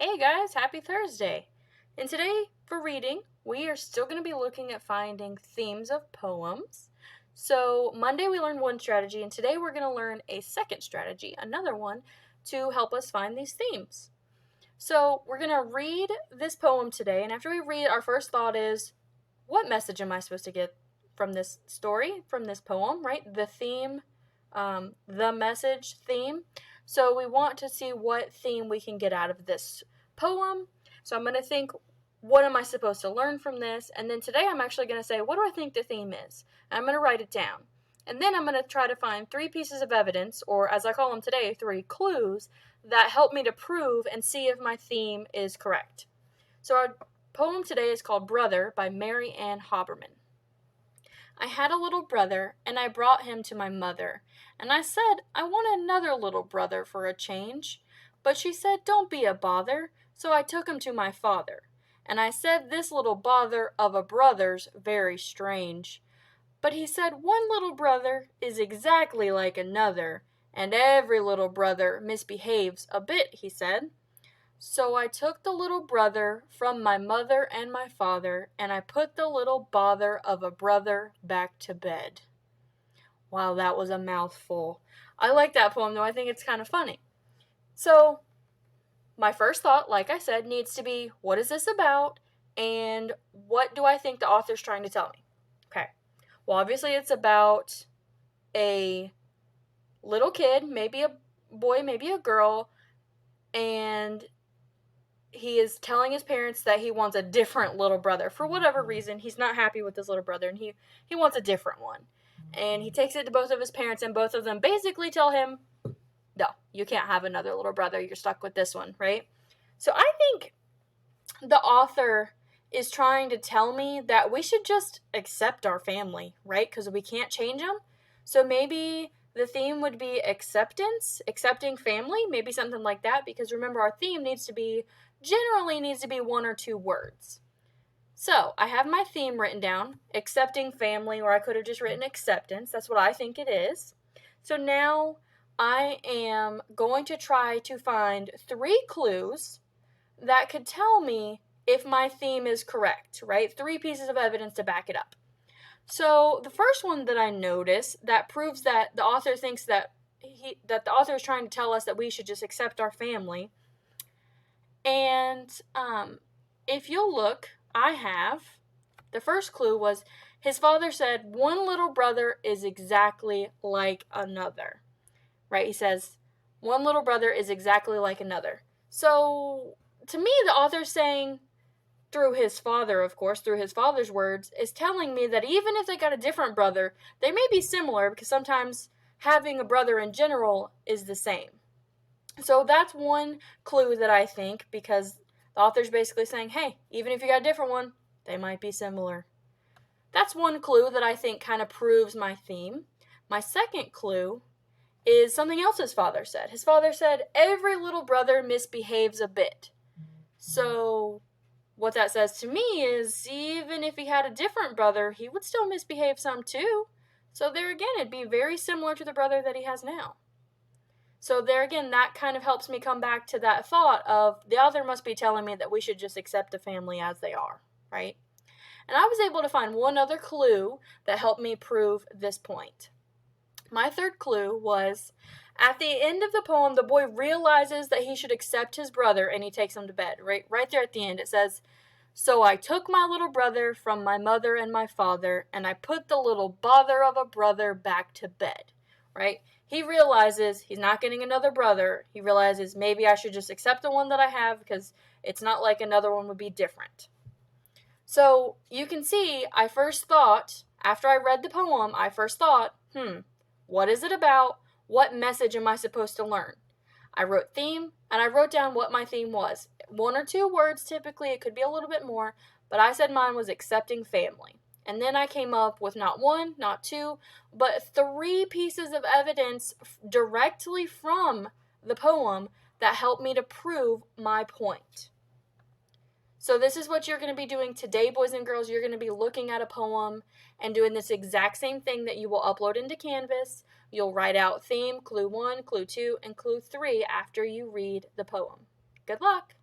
Hey guys, happy Thursday! And today, for reading, we are still going to be looking at finding themes of poems. So, Monday we learned one strategy, and today we're going to learn a second strategy, another one, to help us find these themes. So, we're going to read this poem today, and after we read, our first thought is, what message am I supposed to get from this story, from this poem, right? The theme, the message theme. So we want to see what theme we can get out of this poem. So I'm going to think, what am I supposed to learn from this? And then today I'm actually going to say, what do I think the theme is? And I'm going to write it down. And then I'm going to try to find 3 pieces of evidence, or as I call them today, 3 clues, that help me to prove and see if my theme is correct. So our poem today is called Brother by Mary Ann Haberman. I had a little brother, and I brought him to my mother, and I said, I want another little brother for a change. But she said, don't be a bother, so I took him to my father. And I said, this little bother of a brother's very strange. But he said, one little brother is exactly like another, and every little brother misbehaves a bit, he said. So I took the little brother from my mother and my father, and I put the little bother of a brother back to bed. Wow, that was a mouthful. I like that poem, though. I think it's kind of funny. So, my first thought, like I said, needs to be, what is this about, and what do I think the author's trying to tell me? Okay. Well, obviously it's about a little kid, maybe a boy, maybe a girl, and he is telling his parents that he wants a different little brother. For whatever reason, he's not happy with his little brother, and he wants a different one. And he takes it to both of his parents, and both of them basically tell him, no, you can't have another little brother. You're stuck with this one, right? So I think the author is trying to tell me that we should just accept our family, right? Because we can't change them. So maybe the theme would be acceptance, accepting family, maybe something like that. Because remember, our theme generally needs to be 1 or 2 words. So I have my theme written down, accepting family, or I could have just written acceptance. That's what I think it is. So now I am going to try to find 3 clues that could tell me if my theme is correct, right? 3 pieces of evidence to back it up. So the first one that I notice that proves that the author thinks that the author is trying to tell us that we should just accept our family. And if you'll look, the first clue was his father said, one little brother is exactly like another, right? He says, one little brother is exactly like another. So to me, the author's saying, through his father, of course, through his father's words, is telling me that even if they got a different brother, they may be similar, because sometimes having a brother in general is the same. So that's one clue that I think, because the author's basically saying, hey, even if you got a different one, they might be similar. That's one clue that I think kind of proves my theme. My second clue is something else his father said. His father said, every little brother misbehaves a bit. So what that says to me is, even if he had a different brother, he would still misbehave some too. So there again, it'd be very similar to the brother that he has now. So there again, that kind of helps me come back to that thought of the author must be telling me that we should just accept the family as they are, right? And I was able to find one other clue that helped me prove this point. My third clue was, at the end of the poem, the boy realizes that he should accept his brother, and he takes him to bed. Right there at the end, it says, so I took my little brother from my mother and my father, and I put the little bother of a brother back to bed, right? He realizes he's not getting another brother. He realizes maybe I should just accept the one that I have, because it's not like another one would be different. So you can see, I first thought, after I read the poem, what is it about? What message am I supposed to learn? I wrote theme, and I wrote down what my theme was. 1 or 2 words typically, it could be a little bit more, but I said mine was accepting family. And then I came up with not 1, not 2, but 3 pieces of evidence directly from the poem that helped me to prove my point. So this is what you're going to be doing today, boys and girls. You're going to be looking at a poem and doing this exact same thing that you will upload into Canvas. You'll write out theme, clue 1, clue 2, and clue 3 after you read the poem. Good luck!